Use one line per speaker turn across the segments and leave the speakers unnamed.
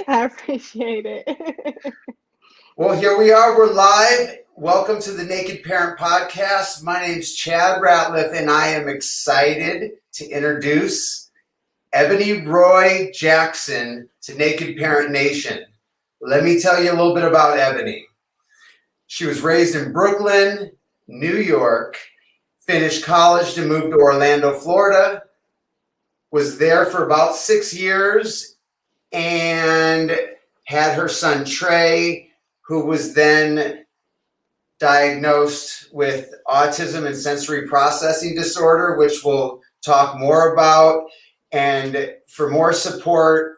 I appreciate it.
Well, here we are. We're live. Welcome to the Naked Parent Podcast. My name's Chad Ratliff, and I am excited to introduce Ebony Roy Jackson to Naked Parent Nation. Let me tell you a little bit about Ebony. She was raised in Brooklyn, New York, finished college to move to Orlando, Florida, was there for about 6 years, and had her son Trey, who was then diagnosed with autism and sensory processing disorder, which we'll talk more about. And for more support,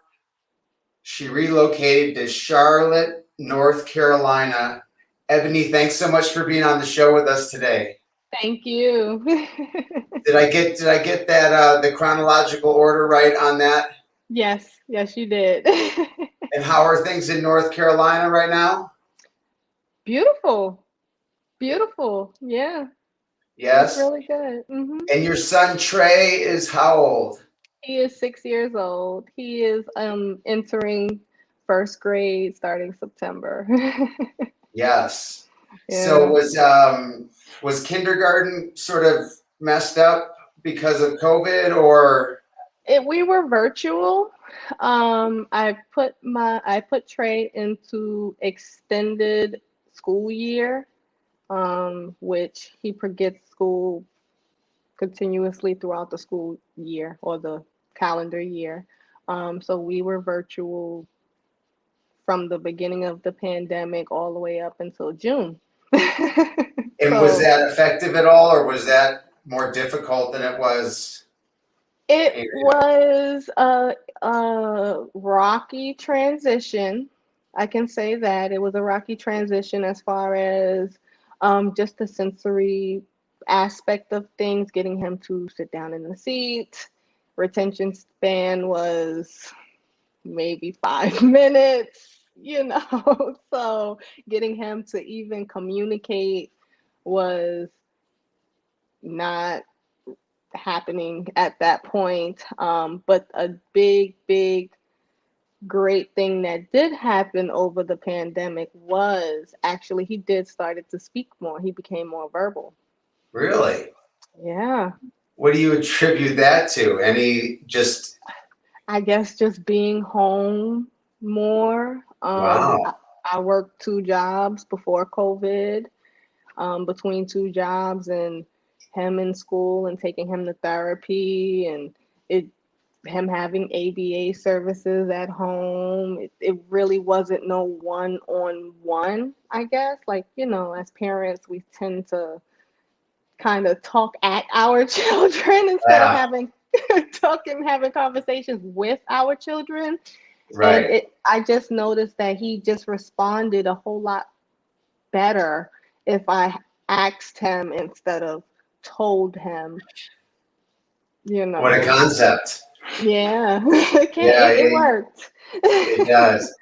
she relocated to Charlotte, North Carolina. Ebony, thanks so much for being on the show with us today.
Thank you.
Did I get that the chronological order right on that?
Yes, you did.
And how are things in North Carolina right now?
Beautiful, beautiful. Yeah, it's
Yes.
really good.
And your son Trey is how old?
He is 6 years old. He is entering first grade starting September.
Yes. So
Yeah.
was kindergarten sort of messed up because of COVID or
We were virtual. I put Trey into extended school year, which he forgets school continuously throughout the school year or the calendar year. So we were virtual from the beginning of the pandemic all the way up until June.
and was
So
that effective at all or was that more difficult than it was?
it was a rocky transition. I can say that it was a rocky transition as far as just the sensory aspect of things, getting him to sit down in the seat. Retention span was maybe 5 minutes. So getting him to even communicate was not happening at that point. But a big, great thing that did happen over the pandemic was actually he did started to speak more. He became more verbal.
Really?
Yeah.
What do you attribute that to? Any just
I guess just being home more.
wow.
I worked 2 jobs before COVID, between 2 jobs and him in school and taking him to therapy and it him having ABA services at home. It really wasn't no one on one, I guess. Like, as parents, we tend to kind of talk at our children instead of
Yeah,
having talking, having conversations with our children. And
right.
I just noticed that he just responded a whole lot better if I asked him instead of told him, you
What a
know.
concept.
Yeah, it
Yeah,
worked.
it does.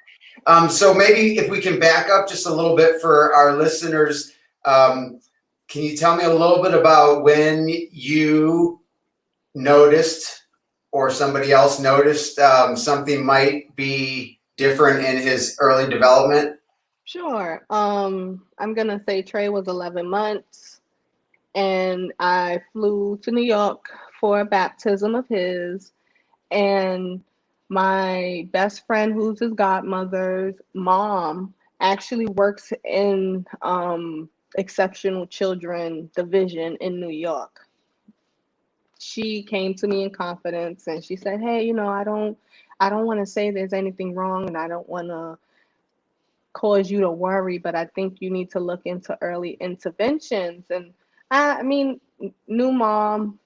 So maybe if we can back up just a little bit for our listeners, um, can you tell me a little bit about when you noticed or somebody else noticed something might be different in his early development?
Sure. I'm gonna say Trey was 11 months, and I flew to New York for a baptism of his, and my best friend, who's his godmother's mom, actually works in exceptional children division in New York. She came to me in confidence and she said, "Hey, I don't want to say there's anything wrong and I don't want to cause you to worry, but I think you need to look into early interventions." And I mean, new mom,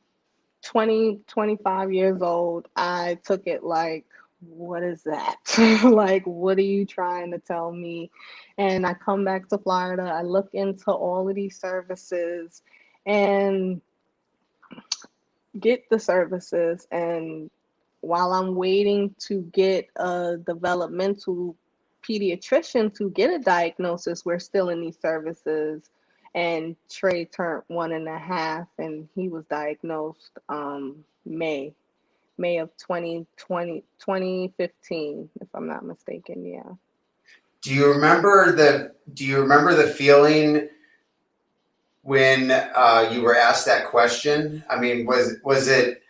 20, 25 years old, I took it like, what is that? Like, what are you trying to tell me? And I come back to Florida, I look into all of these services and get the services. And while I'm waiting to get a developmental pediatrician to get a diagnosis, we're still in these services. And Trey turned 1.5, and he was diagnosed May. May of 2015, if I'm not mistaken. Yeah.
Do you remember the feeling when you were asked that question? I mean, was it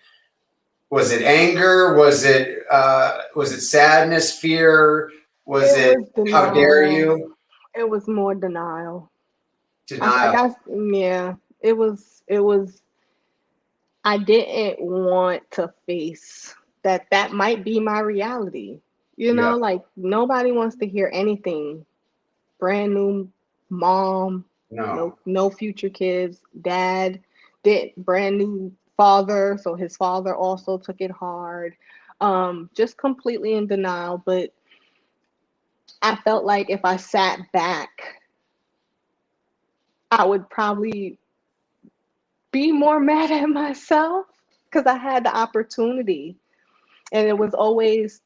anger? Was it sadness, fear? Was
It
it
was
how dare
denial.
you?
It was more denial. I
Denial.
guess, yeah. I didn't want to face that might be my reality.
Yeah.
Like nobody wants to hear anything. Brand new mom,
No.
no future kids, dad, did brand new father, so his father also took it hard. Just completely in denial, but I felt like if I sat back, I would probably be more mad at myself because I had the opportunity. And it was always,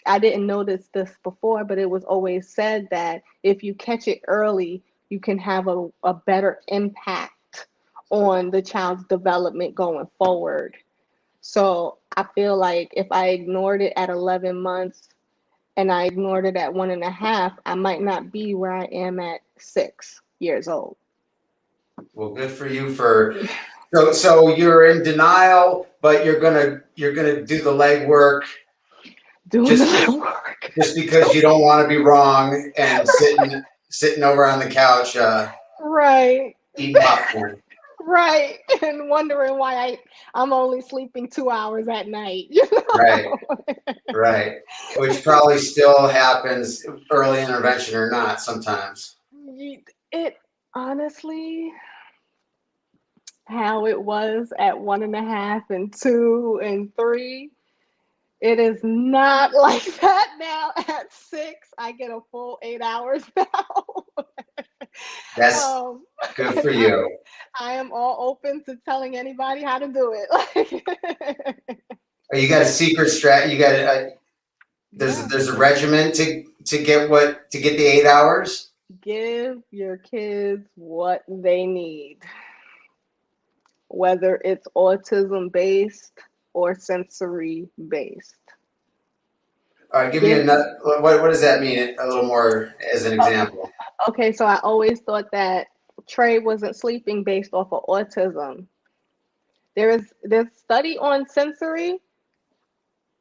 I didn't notice this before, but it was always said that if you catch it early, you can have a better impact on the child's development going forward. So I feel like if I ignored it at 11 months and I ignored it at 1.5, I might not be where I am at 6 years old.
Well, good for you for so you're in denial, but you're gonna do the legwork
Doing
just
the work.
just because you don't want to be wrong and sitting over on the couch
Right.
eating popcorn.
Right. And wondering why I'm only sleeping 2 hours at night.
Right, right. Which probably still happens, early intervention or not, sometimes.
It honestly, how it was at 1.5 and 2 and 3, it is not like that now at 6. I get a full 8 hours now.
That's
um,
good for
I,
you.
I am all open to telling anybody how to do it.
You got a secret strat. You got
Yeah.
there's a regimen to get the 8 hours.
Give your kids what they need, whether it's autism based or sensory based.
All right, give me
Give
another. What does that mean? A little more as an
uh,
example.
okay, so I always thought that Trey wasn't sleeping based off of autism. There's study on sensory.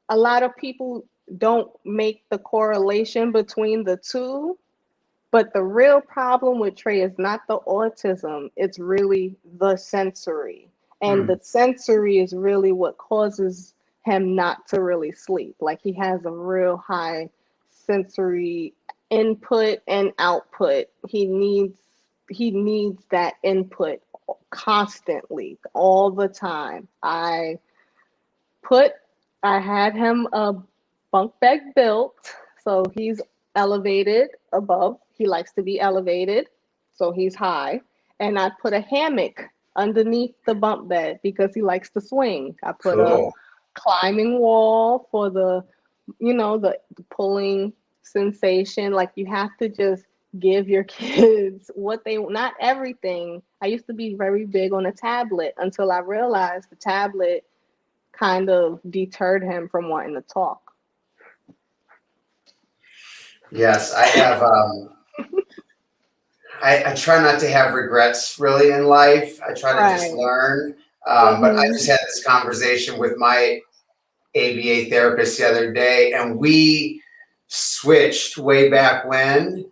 A lot of people don't make the correlation between the two, but the real problem with Trey is not the autism, it's really the sensory. And
Hmm.
the sensory is really what causes him not to really sleep. Like he has a real high sensory input and output. He needs that input constantly, all the time. Put I had him a bunk bed built, so he's elevated above. He likes to be elevated, so he's high. And I put a hammock underneath the bunk bed because he likes to swing. I put a
Cool.
climbing wall for the pulling sensation. Like you have to just give your kids what they not everything. I used to be very big on a tablet until I realized the tablet kind of deterred him from wanting to talk.
Yes, I have. I try not to have regrets really in life. I try to just
Right.
learn. But I
Mhm.
just had this conversation with my ABA therapist the other day, and we switched way back when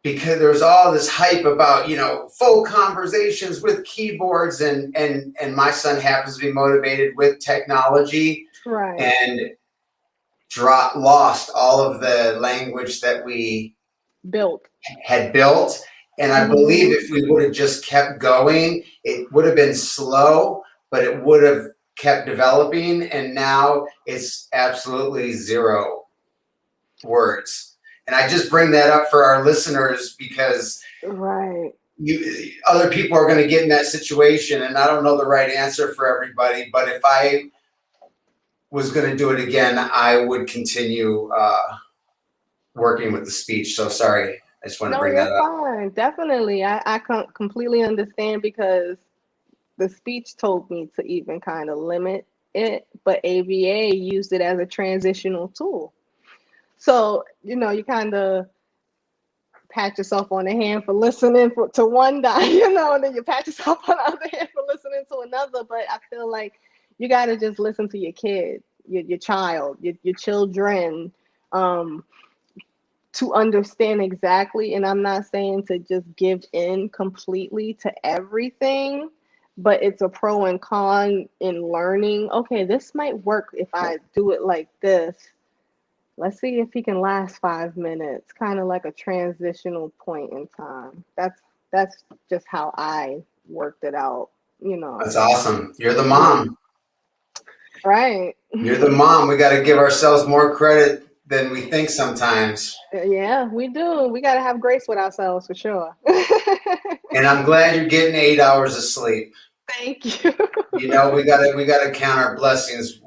because there was all this hype about full conversations with keyboards, and my son happens to be motivated with technology
Right.
and lost all of the language that we
Built.
had built. And I believe
Mhm.
if we would have just kept going, it would have been slow, but it would have kept developing. And now it's absolutely zero words. And I just bring that up for our listeners because
Right.
other people are going to get in that situation. And I don't know the right answer for everybody. But if I was going to do it again, I would continue working with the speech. So sorry. I just want to
No,
bring
you're
that up.
fine. Definitely. I completely understand because the speech told me to even kind of limit it, but ABA used it as a transitional tool. So, you kind of pat yourself on the hand for listening to one guy, and then you pat yourself on the other hand for listening to another. But I feel like you got to just listen to your kid, your child, your children, to understand exactly. And I'm not saying to just give in completely to everything, but it's a pro and con in learning. Okay, this might work if I do it like this. Let's see if he can last 5 minutes, kind of like a transitional point in time. That's just how I worked it out.
That's awesome. You're the
Yeah.
mom.
Right.
You're the mom. We got to give ourselves more credit than we think sometimes.
Yeah, we do. We got to have grace with ourselves for sure.
And I'm glad you're getting 8 hours of sleep.
Thank you.
We gotta count our blessings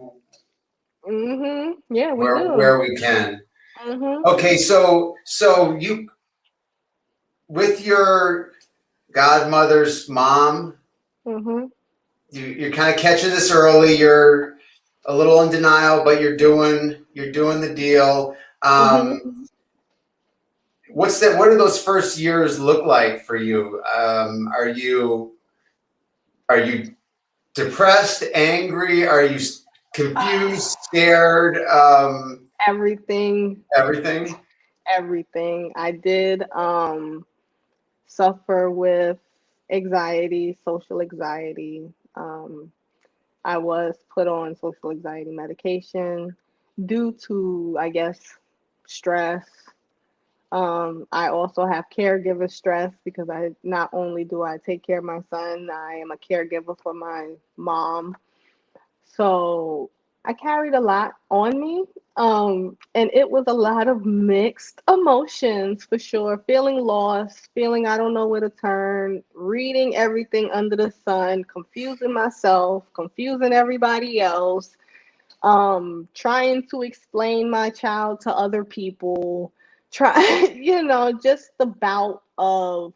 Yeah, we do.
where we can.
Mhm.
Okay, so you with your godmother's mom,
Mhm.
you're kind of catching this early. You're a little in denial, but you're doing the deal.
Mhm.
What's that? What do those first years look like for you? Are you depressed, angry? Are you confused, scared?
Everything,
Everything.
everything. I did suffer with anxiety, social anxiety. I was put on social anxiety medication due to, I guess, stress. I also have caregiver stress because I not only do I take care of my son, I am a caregiver for my mom. So I carried a lot on me. And it was a lot of mixed emotions for sure. Feeling lost, feeling I don't know where to turn, reading everything under the sun, confusing myself, confusing everybody else, trying to explain my child to other people, try, just the bout of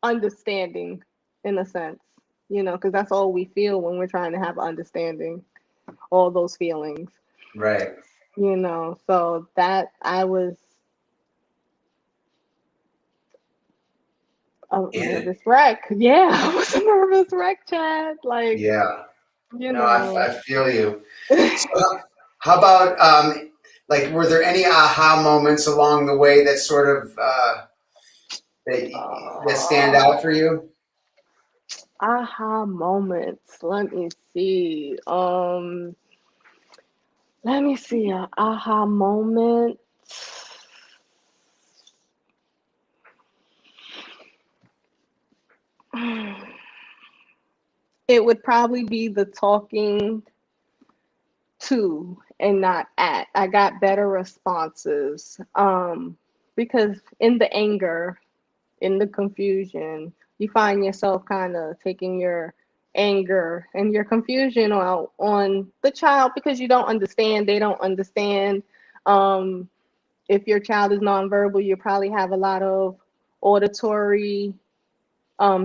understanding in a sense, because that's all we feel when we're trying to have understanding, all those feelings,
Right.
so that I was a
And
nervous wreck. Yeah, I was a nervous wreck, Chad. Like,
yeah.
you
No, I,
know.
I feel you. So how about like were there any aha moments along the way that sort of that stand out for you?
Aha moments. Let me see a aha moment. It would probably be the talking to and not at. I got better responses. Because in the anger, in the confusion, you find yourself kind of taking your anger and your confusion out on the child because you don't understand, they don't understand. Um, if your child is nonverbal, you probably have a lot of auditory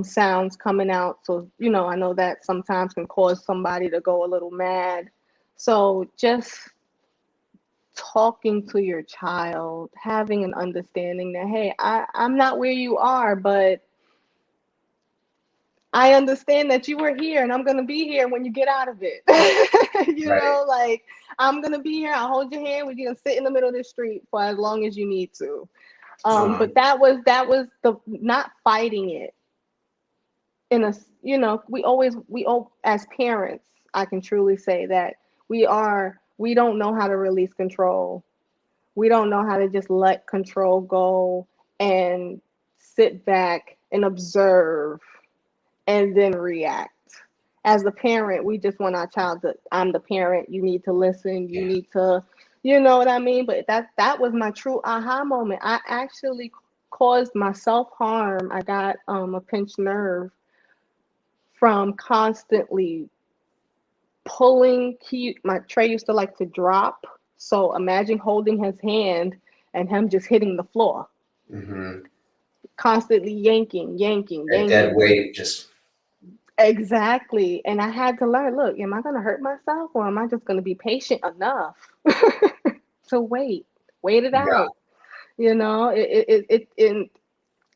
sounds coming out. So, I know that sometimes can cause somebody to go a little mad. So, just talking to your child, having an understanding that, hey, I'm not where you are, but I understand that you were here and I'm going to be here when you get out of it.
Right.
Like, I'm going to be here. I'll hold your hand. We're going to sit in the middle of the street for as long as you need to. But that was the not fighting it in a, we all as parents, I can truly say that we don't know how to release control. We don't know how to just let control go and sit back and observe and then react. As the parent, we just want our child to, I'm the parent, you need to listen, you
Yeah.
need to, you know what I mean? But that was my true aha moment. I actually caused myself harm. I got a pinched nerve from constantly pulling. My tray used to like to drop. So imagine holding his hand and him just hitting the floor,
Mm-hmm.
constantly yanking, yanking,
That dead
yanking.
weight just.
Exactly. And I had to learn, look, am I going to hurt myself or am I just going to be patient enough to wait it
Yeah.
out? You know, and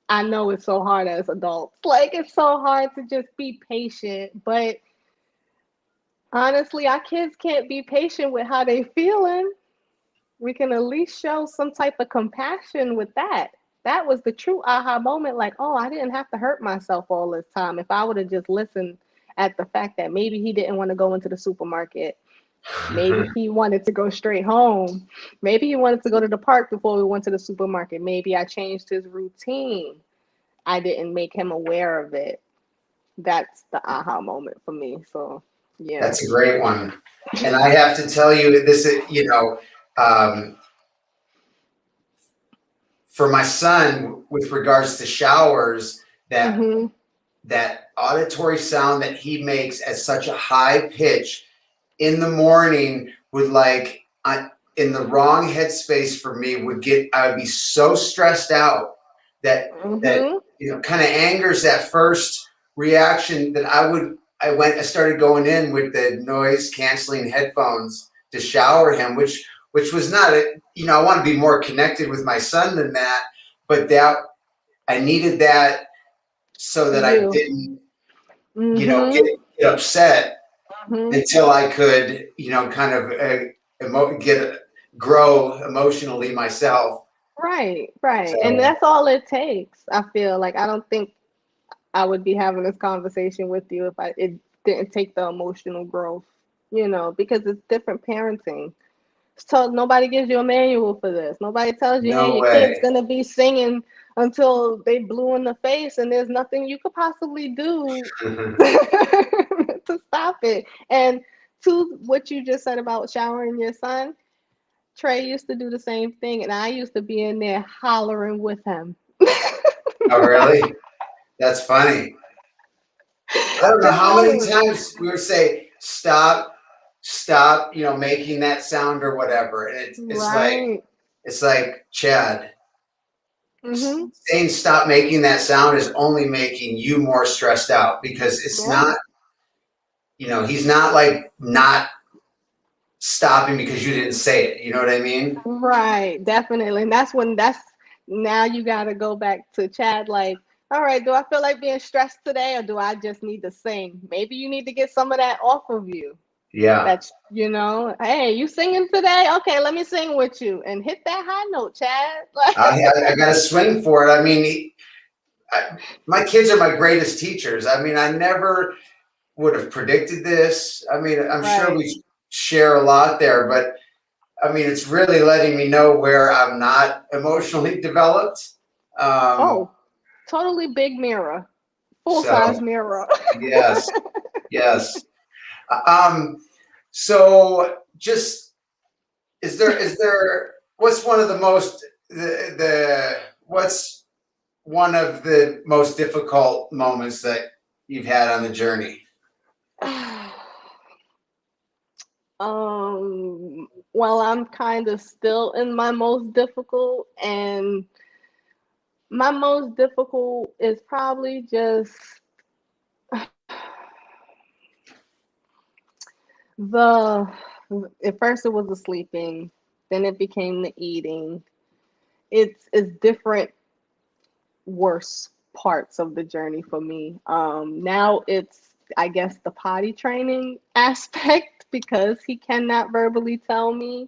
I know it's so hard as adults. Like, it's so hard to just be patient. But honestly, our kids can't be patient with how they feeling. We can at least show some type of compassion with that. That was the true aha moment. Like, oh, I didn't have to hurt myself all this time. If I would have just listened at the fact that maybe he didn't want to go into the supermarket, maybe he wanted to go straight home, maybe he wanted to go to the park before we went to the supermarket, maybe I changed his routine. I didn't make him aware of it. That's the aha moment for me. So, yeah.
That's a great one. And I have to tell you, this is, um, for my son, with regards to showers, that
Mhm.
that auditory sound that he makes at such a high pitch in the morning would in the wrong headspace for me I would be so stressed out that
Mhm.
kind of angers that first reaction that I started going in with the noise canceling headphones to shower him, which was not I want to be more connected with my son than that, but that I needed that so
For
that I
you.
didn't
Mhm.
get upset
Mhm.
until I could, kind of grow emotionally myself.
Right, right. And
So
that's all it takes. I feel like I don't think I would be having this conversation with you if it didn't take the emotional growth, because it's different parenting. So nobody gives you a manual for this. Nobody tells you, hey,
no
your kid's
way.
gonna be singing until they blue in the face, and there's nothing you could possibly do to stop it. And to what you just said about showering your son, Trey used to do the same thing, and I used to be in there hollering with him.
Oh, really? That's funny. I don't know
Just
how many
hollering.
times we would say, stop, stop, making that sound or whatever. And
Right.
it's like, Chad,
Mhm.
saying stop making that sound is only making you more stressed out because it's
Yeah.
not, he's not like not stopping because you didn't say it. You know what I mean?
Right. Definitely. And that's now you got to go back to Chad. Like, all right, do I feel like being stressed today, or do I just need to sing? Maybe you need to get some of that off of you.
Yeah.
That's, hey, you singing today? Okay, let me sing with you and hit that high note, Chad.
I got to swing for it. I mean, my kids are my greatest teachers. I mean, I never would have predicted this. I mean, I'm sure
Right.
we share a lot there, but I mean, it's really letting me know where I'm not emotionally developed. Um,
Oh, totally big mirror, full size
so
mirror.
yes, yes. Um, so just what's one of the most the what's one of the most difficult moments that you've had on the journey?
Well, I'm kind of still in my most difficult, and my most difficult is probably just the at first it was the sleeping, then it became the eating. It's different worse parts of the journey for me. Now it's, I guess, the potty training aspect because he cannot verbally tell me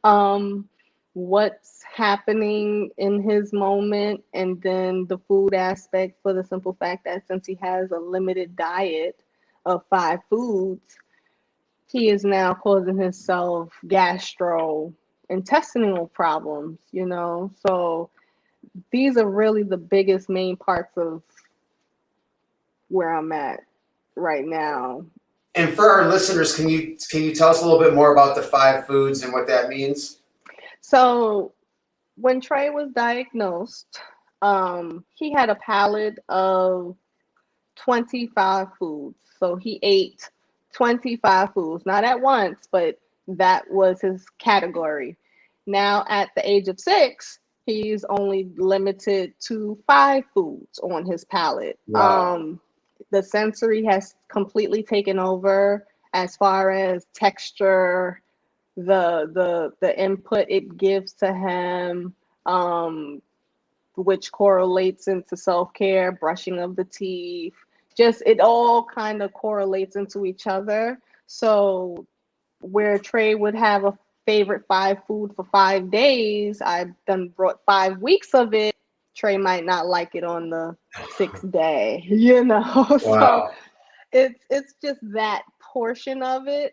um, what's happening in his moment, and then the food aspect for the simple fact that since he has a limited diet of 5 foods, he is now causing himself gastrointestinal problems, So these are really the biggest main parts of where I'm at right now.
And for our listeners, can you tell us a little bit more about the 5 foods and what that means?
So when Trey was diagnosed, he had a palate of 25 foods. So he ate 25 foods, not at once, but that was his category. Now, at the age of 6, he's only limited to 5 foods on his palate.
Wow.
the sensory has completely taken over as far as texture, the input it gives to him, which correlates into self-care, brushing of the teeth, just it all kind of correlates into each other. So where Trey would have a favorite five food for 5 days, I've done brought 5 weeks of it. Trey might not like it on the sixth day, you know. So
Wow.
it's just that portion of it.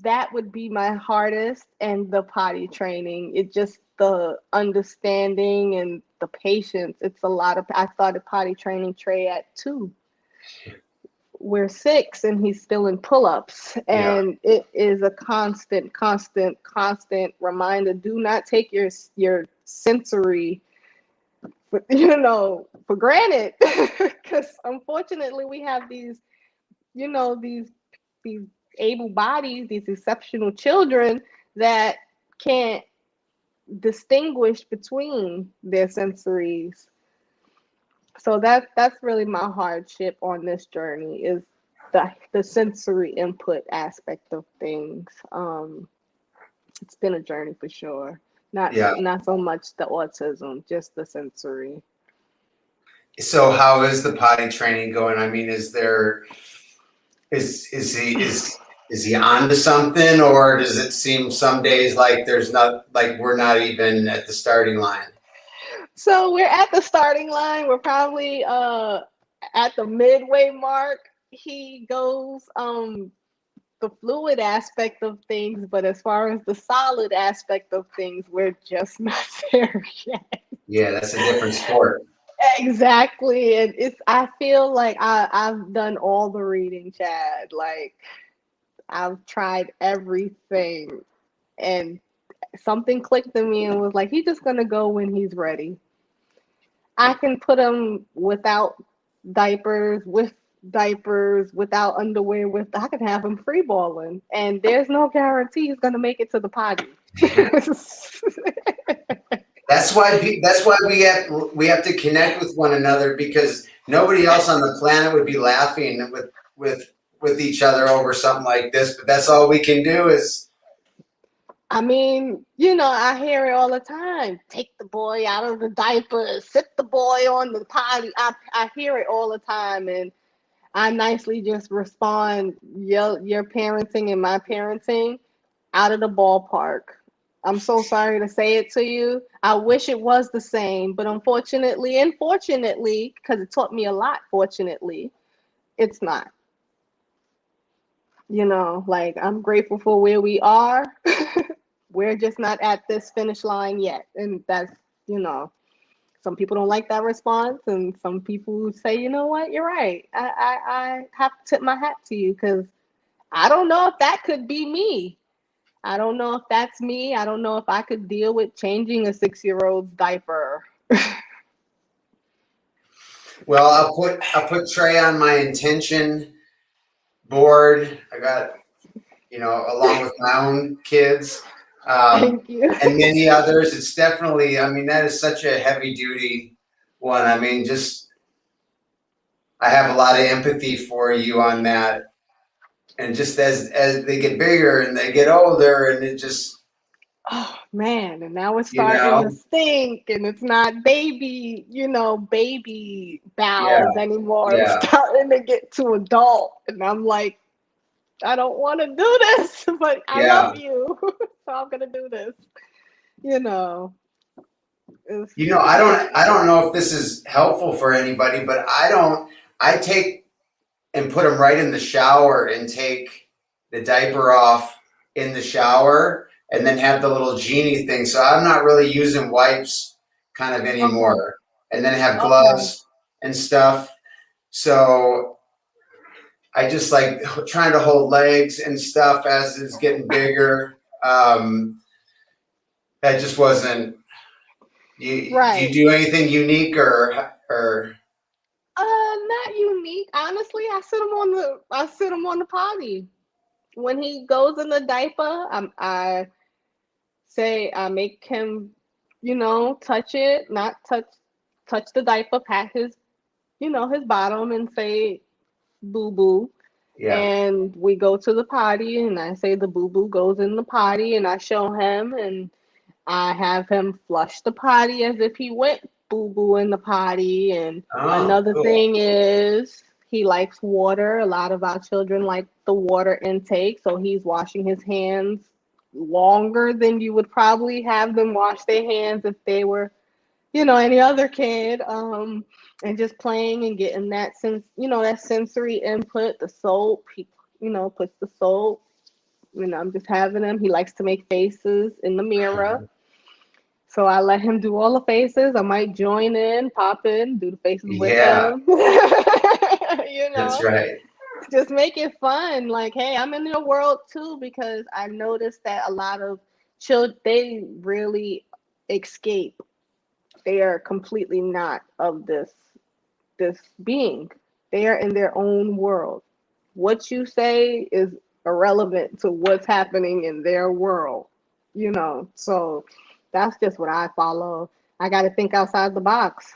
That would be my hardest, and the potty training. It just the understanding and the patience. It's a lot of. I started potty training Trey at 2. We're 6 and he's still in pull-ups,
Yeah.
and it is a constant reminder. Do not take your sensory for granted, because unfortunately we have these these able bodies, these exceptional children that can't distinguish between their sensories. So that's really my hardship on this journey, is the sensory input aspect of things. It's been a journey for sure. Not
Yeah.
not so much the autism, just the sensory.
So how is the potty training going? I mean, is he on to something, or does it seem some days like there's not, like we're not even at the starting line?
So we're at the starting line. We're probably at the midway mark. He goes the fluid aspect of things, but as far as the solid aspect of things, we're just not there yet.
Yeah, that's a different sport.
Exactly. And I feel like I've done all the reading, Chad. Like I've tried everything, and something clicked in me and was like, he's just gonna go when he's ready. I can put him without diapers, with diapers, without underwear, I can have him free balling, and there's no guarantee he's gonna make it to the potty.
That's why we have to connect with one another, because nobody else on the planet would be laughing with each other over something like this. But that's all we can do is.
I mean, I hear it all the time. Take the boy out of the diapers, sit the boy on the potty. I hear it all the time, and I nicely just respond, your parenting and my parenting out of the ballpark. I'm so sorry to say it to you. I wish it was the same, but unfortunately, and fortunately, because it taught me a lot, fortunately, it's not. Like I'm grateful for where we are. We're just not at this finish line yet. And that's, some people don't like that response. And some people say, you know what, you're right. I have to tip my hat to you, because I don't know if that could be me. I don't know if that's me. I don't know if I could deal with changing a 6-year-old's diaper.
Well, I'll put Trey on my intention board. I got, along with my own kids,
Thank you.
and many others. It's definitely, I mean, that is such a heavy duty one. I mean, just, I have a lot of empathy for you on that. And just as they get bigger and they get older, and it just,
Oh man, and now it's
you
starting to
know,
stink, and it's not baby
yeah,
bowels anymore. It's
yeah,
starting to get to adult, and I'm like, I don't want to do this, but I
yeah.
love you, so I'm gonna do this. You know, it's,
I don't know if this is helpful for anybody, but I take and put them right in the shower and take the diaper off in the shower, and then have the little genie thing. So I'm not really using wipes kind of
okay,
anymore, and then have
okay.
gloves and stuff. So I just like trying to hold legs and stuff as it's getting bigger. That just wasn't. Do you
Right.
do anything unique or?
Not unique. Honestly, I sit him on the potty. When he goes in the diaper, I say I make him, touch it, not touch the diaper, pat his his bottom and say boo boo.
Yeah.
And we go to the potty, and I say the boo boo goes in the potty, and I show him, and I have him flush the potty as if he went boo boo in the potty. And
Oh,
another
cool.
thing is he likes water. A lot of our children like the water intake, so he's washing his hands longer than you would probably have them wash their hands if they were, any other kid. And just playing and getting that sensory input, the soap. He, puts the soap. I'm just having him. He likes to make faces in the mirror. So I let him do all the faces. I might join in, pop in, do the faces with
Yeah,
him.
that's right.
Just make it fun. Like, hey, I'm in your world too, because I noticed that a lot of children, they really escape. They are completely not of this being. They are in their own world. What you say is irrelevant to what's happening in their world. So that's just what I follow. I got to think outside the box.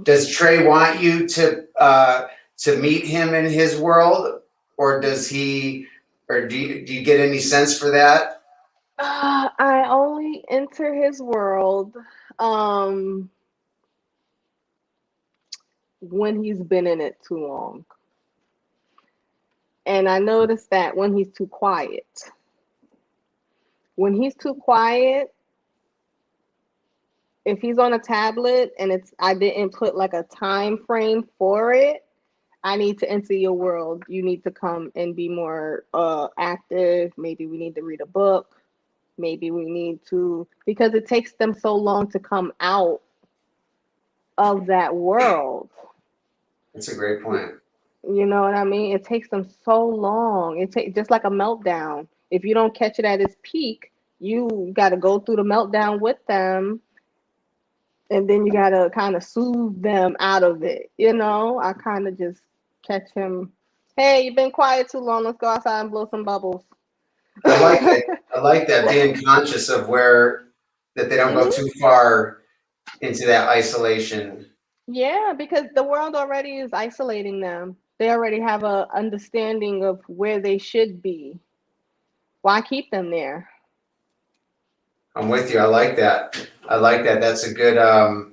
Does Trey want you to meet him in his world, or do you get any sense for that?
I only enter his world um, when he's been in it too long. And I noticed that when he's too quiet, if he's on a tablet and I didn't put like a time frame for it, I need to enter your world. You need to come and be more active. Maybe we need to read a book. Maybe we need to, because it takes them so long to come out of that world.
That's a great point.
You know what I mean? It takes them so long. It takes just like a meltdown. If you don't catch it at its peak, you got to go through the meltdown with them, and then you got to kind of soothe them out of it. I kind of just catch him. Hey, you've been quiet too long. Let's go outside and blow some bubbles.
I like that. I like that, being conscious of that they don't go
Mhm.
too far into that isolation.
Yeah, because the world already is isolating them. They already have a understanding of where they should be. Why keep them there?
I'm with you. I like that. I like that. That's a good. All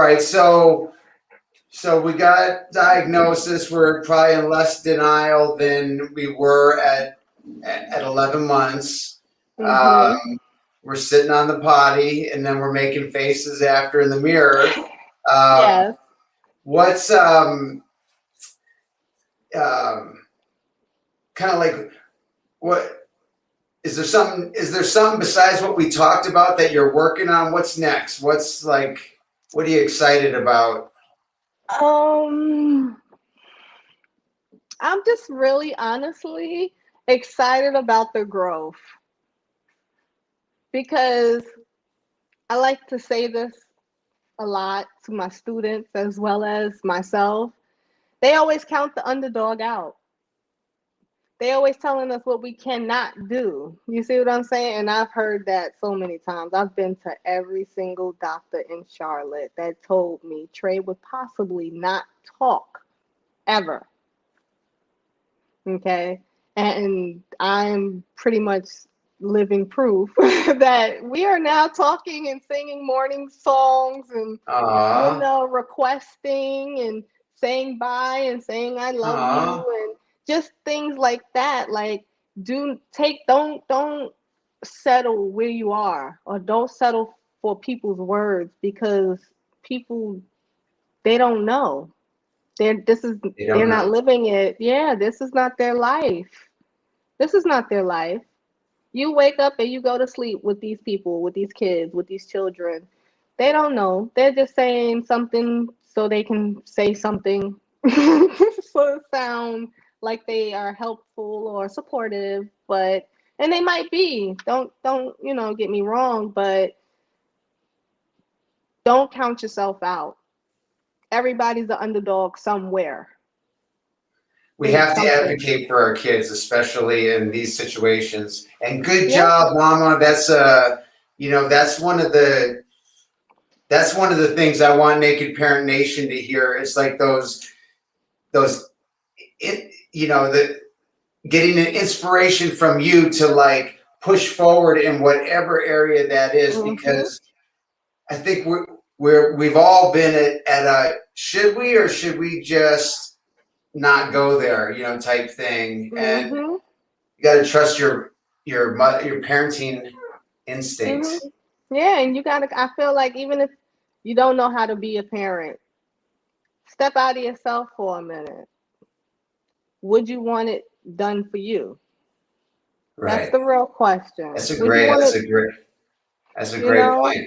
right, so we got diagnosis. We're probably in less denial than we were at 11 months.
Mm-hmm.
We're sitting on the potty, and then we're making faces after in the mirror. Um,
Yes.
what's um, kind of like what is there something besides what we talked about that you're working on? What's next? What are you excited about?
Um, I'm just really honestly excited about the growth, because I like to say this a lot to my students as well as myself. They always count the underdog out. They always telling us what we cannot do. You see what I'm saying? And I've heard that so many times. I've been to every single doctor in Charlotte that told me Trey would possibly not talk ever. Okay. And I'm pretty much living proof that we are now talking and singing morning songs and,
Aw,
requesting and saying bye and saying I love you
aw,
and just things like that. Like, don't settle where you are, or don't settle for people's words, because people, they don't know.
they don't
They're not
know.
living it. Yeah, this is not their life. This is not their life. You wake up and you go to sleep with these people, with these kids, with these children. They don't know. They're just saying something so they can say something so it sound like they are helpful or supportive, but and they might be. Don't, get me wrong, but don't count yourself out. Everybody's the underdog somewhere
We
in
have to
something.
advocate for our kids, especially in these situations. And good
Yeah.
job, Mama. That's one of that's one of the things I want Naked Parent Nation to hear. It's like those the getting an inspiration from you to like push forward in whatever area that is,
Mm-hmm.
because I think we've all been at a should we or should we just not go there, type thing. And
Mm-hmm.
you got to trust your parenting
Mm-hmm.
instincts.
Yeah, and I feel like even if you don't know how to be a parent, step out of yourself for a minute. Would you want it done for you? That's
Right.
the real question.
That's a
Would you
great.
want
That's
it,
a great. That's a
you
great
know,
point.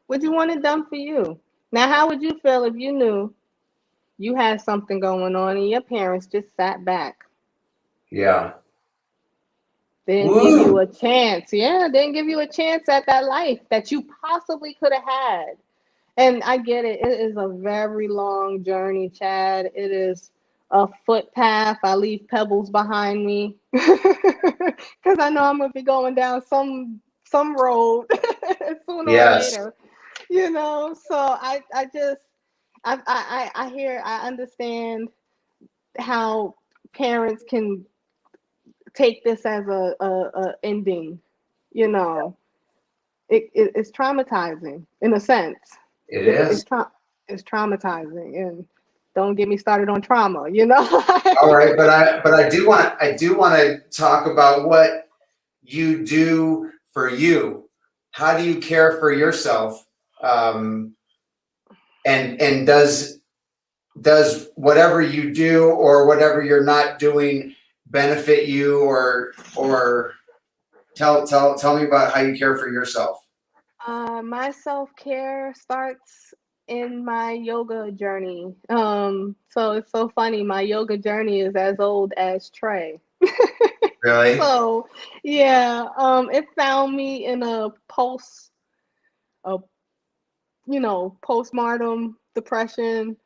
would you want it done for you? Now, how would you feel if you knew you had something going on and your parents just sat back?
Yeah.
Didn't give you
Woo.
a chance. Yeah, didn't give you a chance at that life that you possibly could have had. And I get it. It is a very long journey, Chad. It is a footpath. I leave pebbles behind me because I know I'm gonna be going down some road sooner or
Yes.
later. So I just I hear I understand how parents can take this as a ending. You know, it's traumatizing in a sense.
It
It's
is.
it's tra- it's traumatizing, and don't get me started on trauma. You know.
All right, but I do want to talk about what you do for you. How do you care for yourself? Um, and does whatever you do or whatever you're not doing benefit you, or tell me about how you care for yourself.
My self care starts in my yoga journey. So it's so funny. My yoga journey is as old as Trey.
Really?
So yeah, it found me in a postpartum depression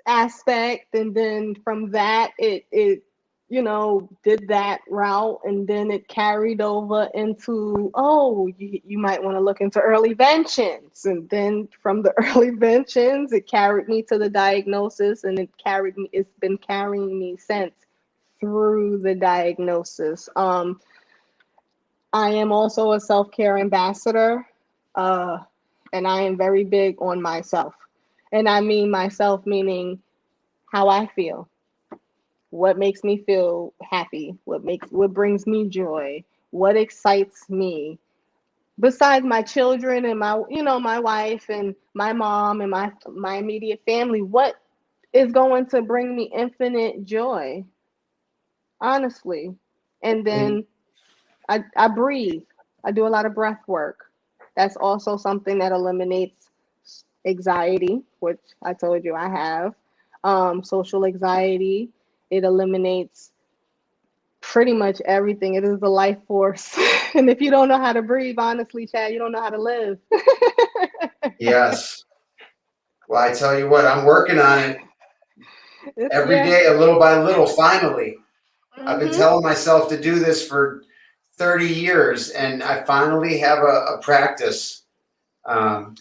aspect, and then from that it did that route, and then it carried over into, oh, you might want to look into early ventions, and then from the early ventions it carried me to the diagnosis, and it's been carrying me since through the diagnosis. I am also a self-care ambassador, uh, and I am very big on myself, and I mean myself meaning how I feel, what makes me feel happy, what brings me joy, what excites me. Besides my children and my wife and my mom and my immediate family, what is going to bring me infinite joy, honestly. And
And
then I breathe. I do a lot of breath work. That's also something that eliminates anxiety, which I told you I have. Social anxiety. It eliminates pretty much everything. It is the life force. And if you don't know how to breathe, honestly, Chad, you don't know how to live.
yes, well, I tell you what, I'm working on it every
Yeah.
day, a little by little. Finally, I've been
Hmm.
telling myself to do this for 30 years, and I finally have a practice. Um,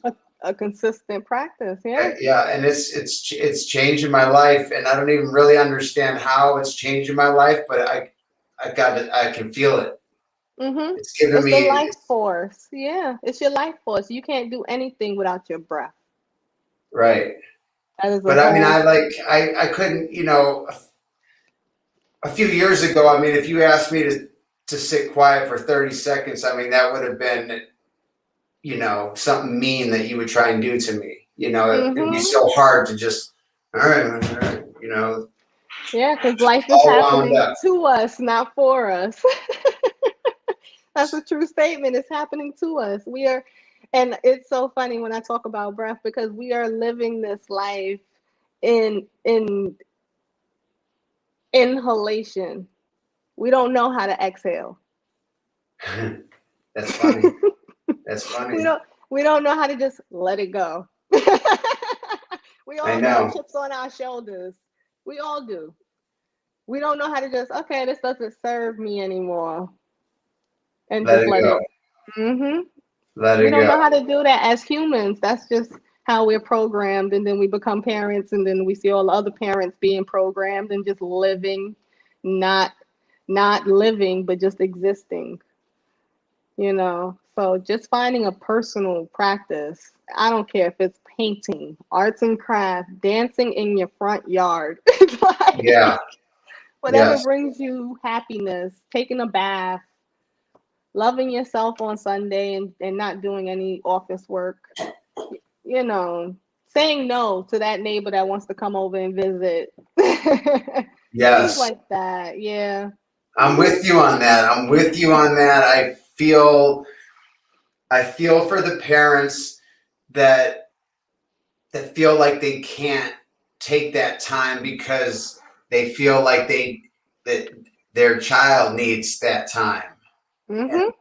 A consistent practice. Yeah.
yeah, and it's changing my life, and I don't even really understand how it's changing my life, but I got it. I can feel it.
Hmm.
It's giving
It's the
me
life force. Yeah. It's your life force. You can't do anything without your breath.
right.
That is a
But I mean,
whole.
I couldn't, a few years ago. I mean, if you asked me to sit quiet for 30 seconds, I mean, that would have been, something mean that you would try and do to me. It'd be
Hmm.
so hard to just, all right,
Yeah, because life is
all wound
happening
up.
to us, not for us. That's a true statement. It's happening to us. And it's so funny when I talk about breath because we are living this life in inhalation. We don't know how to exhale.
That's funny. That's
we
funny.
don't we don't know how to just let it go. We
I
all got
know.
chips on our shoulders. We all do. We don't know how to just, okay, this doesn't serve me anymore, and
Let
just
it
let
go.
it. Mhm.
Let
We
it
don't
go.
know how to do that as humans. That's just how we're programmed. And then we become parents, and then we see all the other parents being programmed and just living, not not living, but just existing, you know. So just finding a personal practice. I don't care if it's painting, arts and crafts, dancing in your front yard.
Yeah.
Like whatever
Yes.
brings you happiness, taking a bath, loving yourself on Sunday and not doing any office work, you know, saying no to that neighbor that wants to come over and visit. Things
Yes.
like that. Yeah.
I'm with you on that. I'm with you on that. I feel for the parents that feel like they can't take that time because they feel like that their child needs that time. And
Mhm.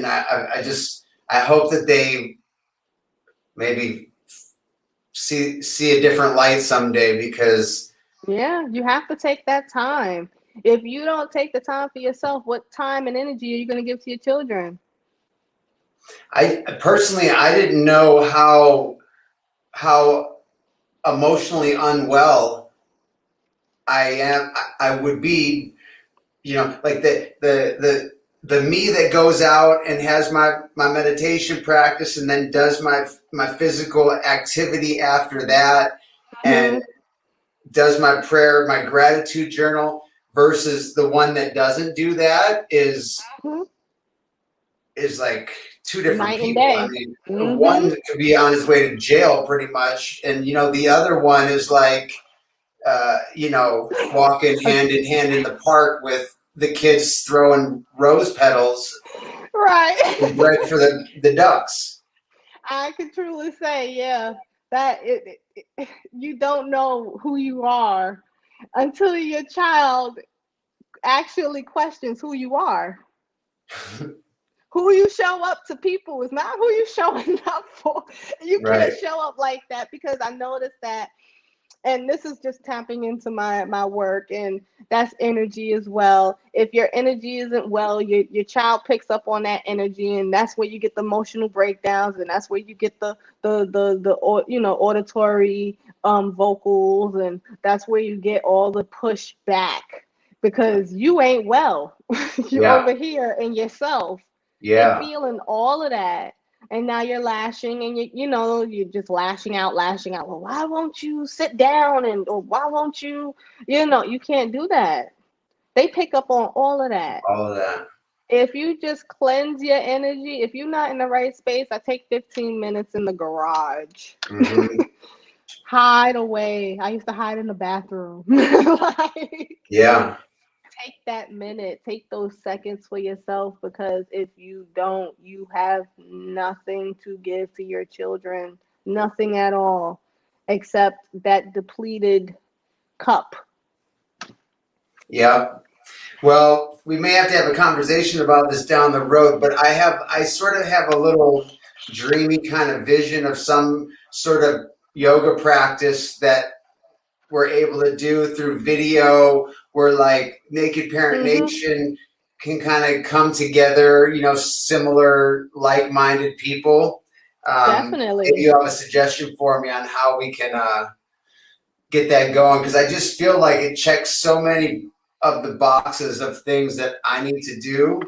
I just I hope that they maybe see a different light someday because
Yeah, you have to take that time. If you don't take the time for yourself, what time and energy are you going to give to your children?
I personally I didn't know how emotionally unwell I would be, like the me that goes out and has my meditation practice and then does my physical activity after that and
Mhm.
does my prayer, my gratitude journal versus the one that doesn't do that
Mhm.
is like two different
Night and
people. I
day.
mean,
Mhm.
one could be on his way to jail pretty much, and the other one is like walking hand in hand in the park with the kids throwing rose petals and
Right.
bread for the ducks.
I can truly say, yeah, that you don't know who you are until your child actually questions who you are. Who you show up to people is not who you showing up for. You can't
Right.
show up like that because I noticed that, and this is just tapping into my work, and that's energy as well. If your energy isn't well, your child picks up on that energy, and that's where you get the emotional breakdowns, and that's where you get auditory vocals, and that's where you get all the pushback because you ain't well. You
Yeah.
over here in yourself and
Yeah.
feeling all of that, and now you're lashing, and you're just lashing out. Well, why won't you sit down, and or why won't you, you can't do that. They pick up on all of that.
All of that.
If you just cleanse your energy, if you're not in the right space, I take 15 minutes in the garage.
Hmm.
Hide away. I used to hide in the bathroom. Like,
Yeah.
take that minute, take those seconds for yourself, because if you don't, you have nothing to give to your children, nothing at all, except that depleted cup.
Yeah. Well, we may have to have a conversation about this down the road, but I sort of have a little dreamy kind of vision of some sort of yoga practice that we're able to do through video where like Naked Parent
Hmm.
Nation can kind of come together, similar like-minded people. Maybe
Definitely.
you have a suggestion for me on how we can get that going because I just feel like it checks so many of the boxes of things that I need to do.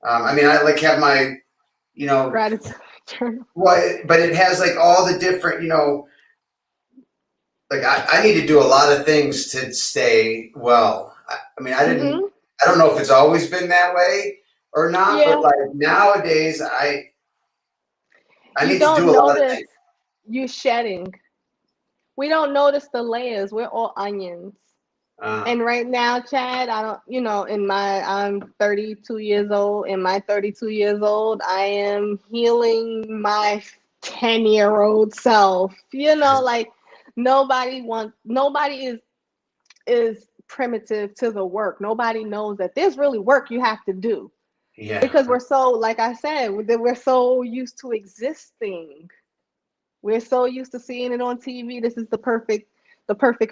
I mean, I like have my, you know,
Gratitude journal.
but it has like all the different, like I need to do a lot of things to stay well. I mean,
Hmm.
I don't know if it's always been that way or not, but
Yeah,
like nowadays, I
you
need to do
don't
a lot of
notice
things.
you shedding. We don't notice the layers. We're all onions.
Uh,
And right now, Chad, I don't, I'm 32 years old. In my 32 years old, I am healing my 10-year-old self. Like nobody is primitive to the work. Nobody knows that there's really work you have to do
yeah,
because we're so, like I said, we're so used to existing. We're so used to seeing it on TV. This is the perfect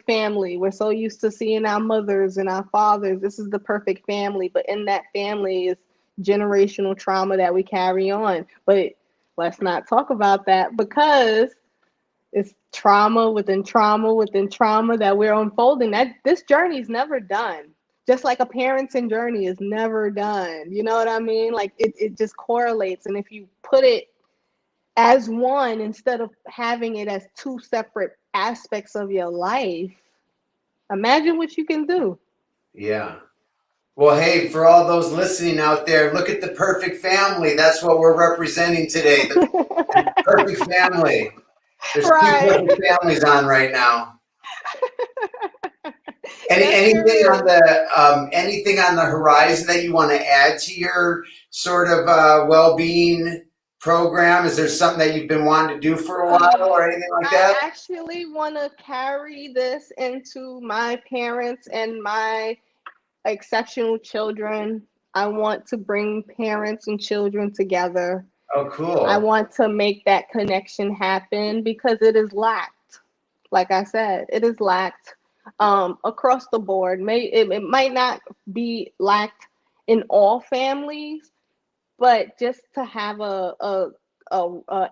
family. We're so used to seeing our mothers and our fathers. This is the perfect family. But in that family is generational trauma that we carry on. But let's not talk about that because it's trauma within trauma within trauma that we're unfolding. That this journey is never done. Just like a parenting journey is never done. You know what I mean? Like it just correlates. And if you put it as one instead of having it as two separate aspects of your life, imagine what you can do.
Yeah. Well, hey, for all those listening out there, look at the perfect family. That's what we're representing today. The perfect family. There's two
Right.
perfect families on right now.
Yes,
Anything on the horizon that you want to add to your sort of well-being program? Is there something that you've been wanting to do for a while or anything like
I
that?
actually want to carry this into my parents and my exceptional children. I want to bring parents and children together.
Oh,
I
cool.
want to make that connection happen because it is lacked. Like I said, it is lacked across the board. It might not be lacked in all families, but just to have a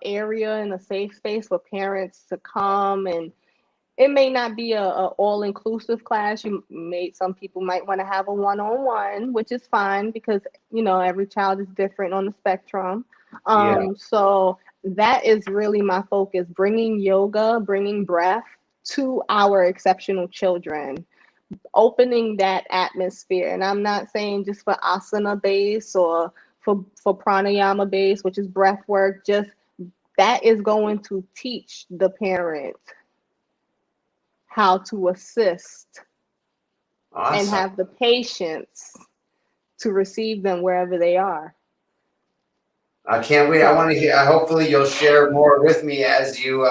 area and a safe space for parents to come, and it may not be a all inclusive class. Some people might want to have a one-on-one, which is fine because every child is different on the spectrum.
Yeah.
So that is really my focus: bringing yoga, bringing breath to our exceptional children, opening that atmosphere. And I'm not saying just for asana base or for pranayama base, which is breath work. Just that is going to teach the parent how to assist and
Awesome.
have the patience to receive them wherever they are.
I can't wait. I
So
want to hear. Hopefully, you'll share more with me as you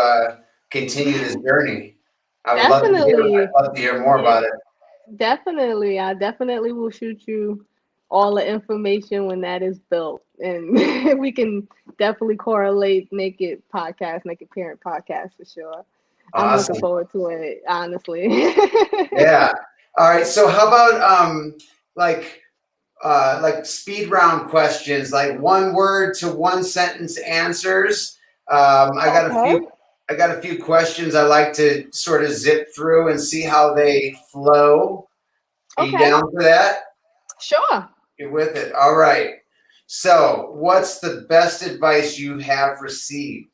continue this journey. I would love to hear.
definitely,
I'd love to hear more
yeah,
about it.
definitely. I definitely will shoot you all the information when that is built. And we can definitely correlate Naked Parent Podcast for sure. I'm looking
Awesome.
forward to it, honestly.
Yeah. All right. So, how about like speed round questions, like one word to one sentence answers. I got a
Okay.
few. I got a few questions I like to sort of zip through and see how they flow. Are you
Okay.
down for that?
Sure.
You're with it. All right. So, what's the best advice you have received?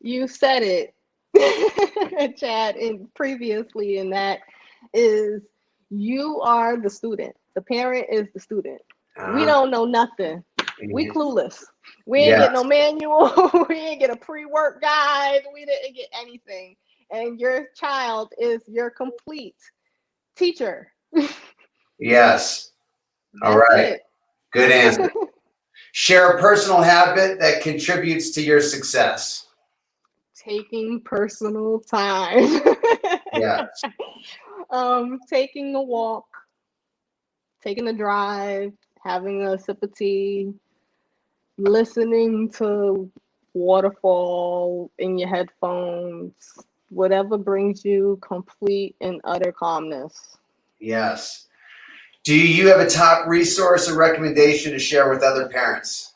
You said it, Chad, and previously, and that is you are the student. The parent is the student. We
Uh,
don't know nothing. We clueless. We ain't get
yes.
no manual. We ain't get a pre-work guide. We didn't get anything. And your child is your complete teacher.
Yes. All
That's
right.
it.
Good answer. Share a personal habit that contributes to your success.
Taking personal time.
Yes.
Taking a walk, taking a drive, having a sip of tea, listening to waterfall in your headphones, whatever brings you complete and utter calmness.
Yes. Do you have a top resource or recommendation to share with other parents?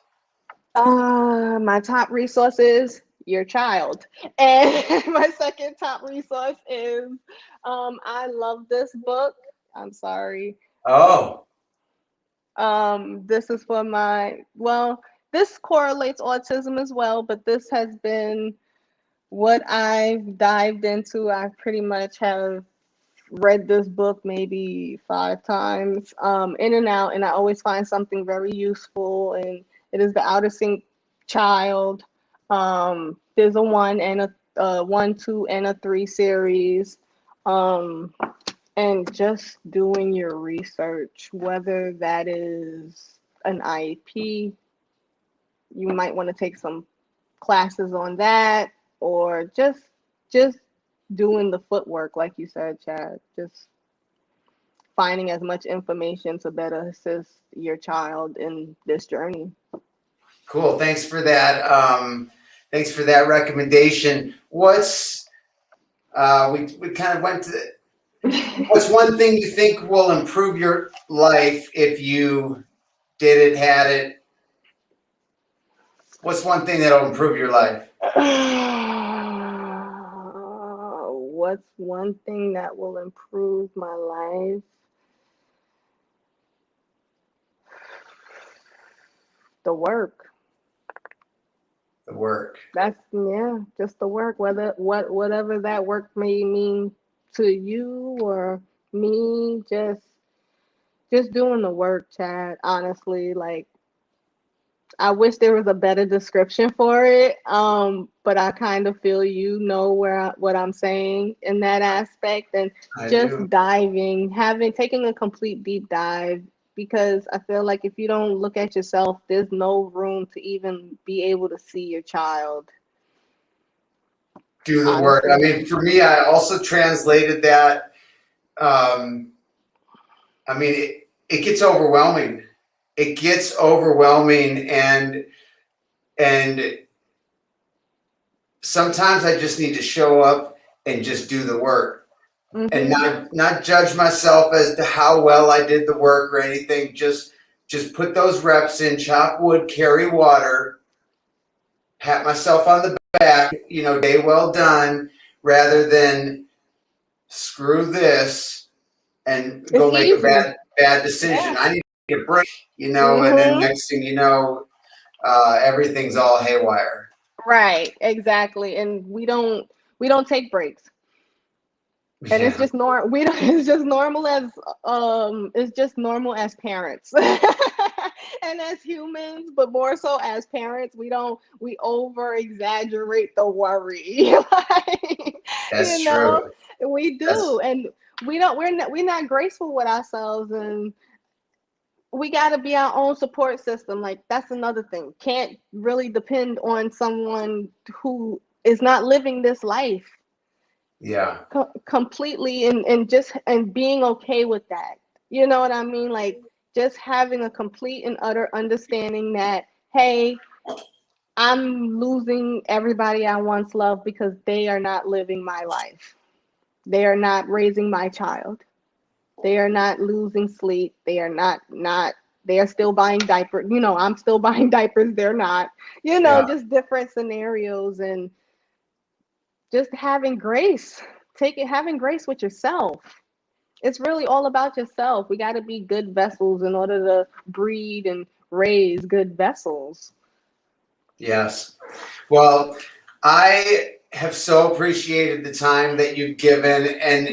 My top resource is your child. And my second top resource is I love this book. I'm sorry.
Oh,
This is for this correlates autism as well, but this has been what I've dived into. I pretty much have read this book maybe 5 times, in and out, and I always find something very useful. And it is The Outer Sync Child. There's a one, two, and a three series. Um, and just doing your research, whether that is an IEP, you might want to take some classes on that, or just doing the footwork, like you said, Chad. Just finding as much information to better assist your child in this journey.
cool. Thanks for that recommendation. We kind of went to what's one thing you think will improve your life if you did it, had it? What's one thing that'll improve your life?
What's one thing that will improve my life? The work.
The work.
That's yeah, just the work. Whatever that work may mean to you or me, just doing the work, Chad. Honestly, like I wish there was a better description for it. But I kind of feel what I'm saying in that aspect, and
I
just
do.
taking a complete deep dive, because I feel like if you don't look at yourself, there's no room to even be able to see your child.
Do the work. I
Honestly.
mean, for me, I also translated that. Um, I mean, it gets overwhelming. It gets overwhelming, and sometimes I just need to show up and just do the work and
Mhm.
not judge myself as to how well I did the work or anything. Just put those reps in, chop wood, carry water, pat myself on the back, day well done, rather than screw this and
It's
go make a
easy.
bad decision.
Yeah.
I need a break, and then
Mhm.
next thing you know, everything's all haywire.
Right. Exactly. And we don't take breaks. And it's
Yeah,
just we don't it's just normal as parents. And as humans, but more so as parents, we over exaggerate the worry. Like,
that's
you
true.
know, we
That's
do. And we're not graceful with ourselves, and we got to be our own support system. Like, that's another thing. Can't really depend on someone who is not living this life
yeah,
completely, and being okay with that. You know what I mean? Like, just having a complete and utter understanding that, hey, I'm losing everybody I once loved because they are not living my life. They are not raising my child. They are not losing sleep. They are not they are still buying diapers. I'm still buying diapers. They're not.
yeah,
Just different scenarios, and just having grace with yourself. It's really all about yourself. We got to be good vessels in order to breed and raise good vessels.
yes. Well, I have so appreciated the time that you've given, and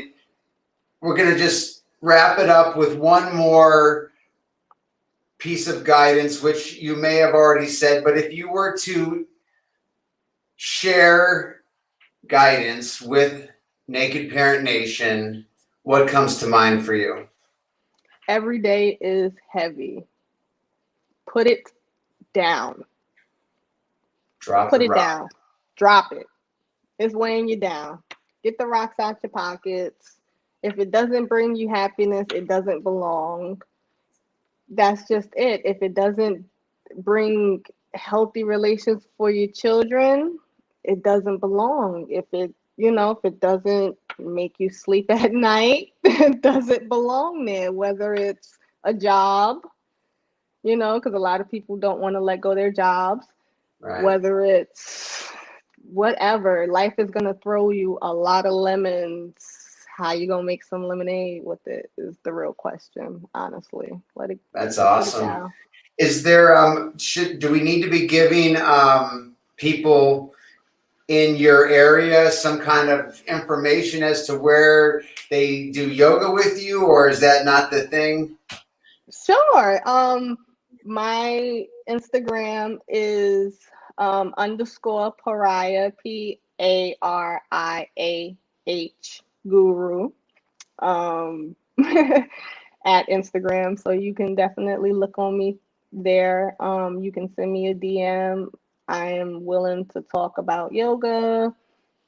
we're going to just wrap it up with one more piece of guidance, which you may have already said, but if you were to share guidance with Naked Parent Nation, what comes to mind for you?
Every day is heavy. Put it down.
Drop
Put
the
it
rock.
down. Drop it. It's weighing you down. Get the rocks out your pockets. If it doesn't bring you happiness, it doesn't belong. That's just it. If it doesn't bring healthy relations for your children, it doesn't belong. If it doesn't make you sleep at night, it doesn't belong there. Whether it's a job, because a lot of people don't want to let go their jobs.
Right.
Whether it's whatever, life is gonna throw you a lot of lemons. How you gonna make some lemonade with it is the real question, honestly.
That's
Just put it
awesome.
down.
Is there do we need to be giving people in your area some kind of information as to where they do yoga with you, or is that not the thing?
Sure. My Instagram is underscore pariah, PARIAH guru. Um, at Instagram. So you can definitely look on me there. You can send me a DM. I am willing to talk about yoga,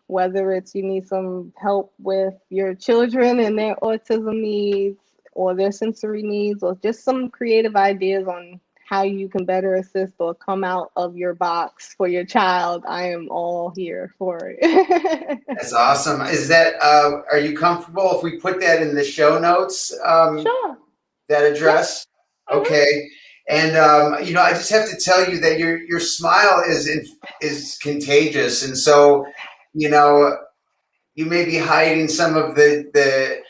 whether it's you need some help with your children and their autism needs or their sensory needs, or just some creative ideas on how you can better assist or come out of your box for your child. I am all here for it.
That's awesome. Is that are you comfortable if we put that in the show notes?
Sure.
That
Yeah.
address?
Mhm.
Okay. And I just have to tell you that your smile is contagious, and so you know you may be hiding some of the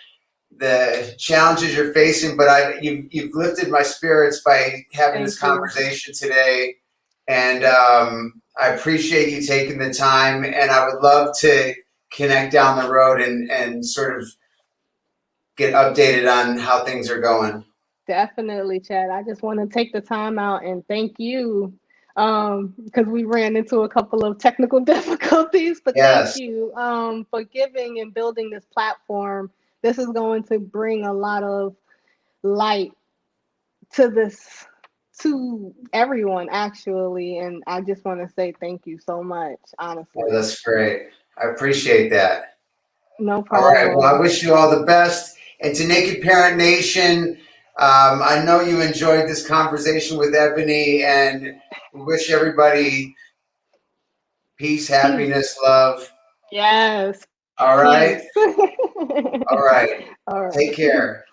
challenges you're facing, but you've lifted my spirits by having this
Thank you.
conversation today, and I appreciate you taking the time, and I would love to connect down the road and sort of get updated on how things are going.
Definitely, Chad. I just want to take the time out and thank you because we ran into a couple of technical difficulties, but thank
Yes,
you for giving and building this platform. This is going to bring a lot of light to this, to everyone, actually. And I just want to say thank you so much,
well,
honestly.
that's great. I appreciate that.
No
All right. Well, I
problem.
wish you all the best. And to Naked Parent Nation, I know you enjoyed this conversation with Ebony, and we wish everybody peace,
Peace.
happiness, love.
Yes.
All right.
Peace.
All right.
All right.
Take care.